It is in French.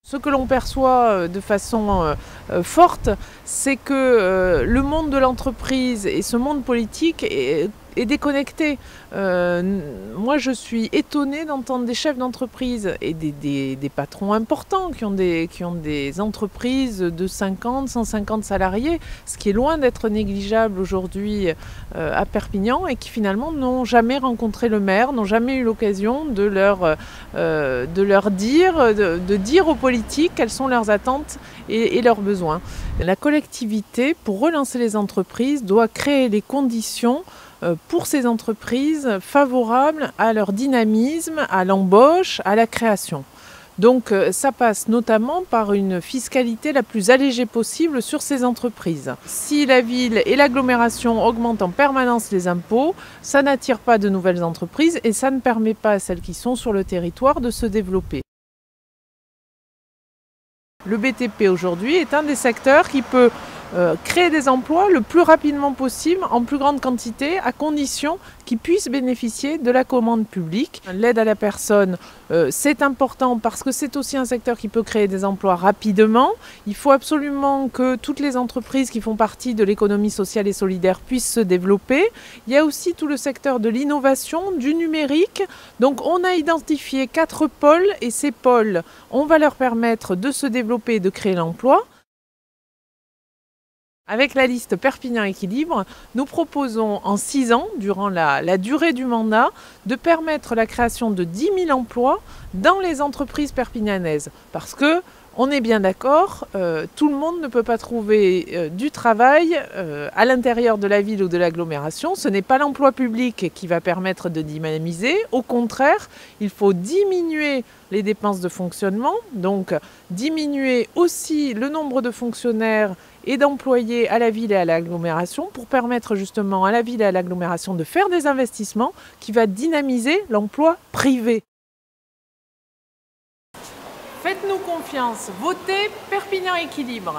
Ce que l'on perçoit de façon forte, c'est que le monde de l'entreprise et ce monde politique est déconnecté. Moi, je suis étonnée d'entendre des chefs d'entreprise et des patrons importants qui ont des entreprises de 50, 150 salariés, ce qui est loin d'être négligeable aujourd'hui à Perpignan, et qui finalement n'ont jamais rencontré le maire, n'ont jamais eu l'occasion de leur dire aux politiques quelles sont leurs attentes et leurs besoins. La collectivité, pour relancer les entreprises, doit créer les conditions pour ces entreprises favorables à leur dynamisme, à l'embauche, à la création. Donc ça passe notamment par une fiscalité la plus allégée possible sur ces entreprises. Si la ville et l'agglomération augmentent en permanence les impôts, ça n'attire pas de nouvelles entreprises et ça ne permet pas à celles qui sont sur le territoire de se développer. Le BTP aujourd'hui est un des secteurs qui peut créer des emplois le plus rapidement possible, en plus grande quantité, à condition qu'ils puissent bénéficier de la commande publique. L'aide à la personne, c'est important parce que c'est aussi un secteur qui peut créer des emplois rapidement. Il faut absolument que toutes les entreprises qui font partie de l'économie sociale et solidaire puissent se développer. Il y a aussi tout le secteur de l'innovation, du numérique. Donc on a identifié 4 pôles et ces pôles, on va leur permettre de se développer et de créer l'emploi. Avec la liste Perpignan Équilibre, nous proposons en 6 ans, durant la durée du mandat, de permettre la création de 10 000 emplois dans les entreprises perpignanaises. Parce que, on est bien d'accord, tout le monde ne peut pas trouver du travail à l'intérieur de la ville ou de l'agglomération. Ce n'est pas l'emploi public qui va permettre de dynamiser. Au contraire, il faut diminuer les dépenses de fonctionnement, donc diminuer aussi le nombre de fonctionnaires et d'employés à la ville et à l'agglomération pour permettre justement à la ville et à l'agglomération de faire des investissements qui va dynamiser l'emploi privé. Faites-nous confiance, votez Perpignan Équilibre.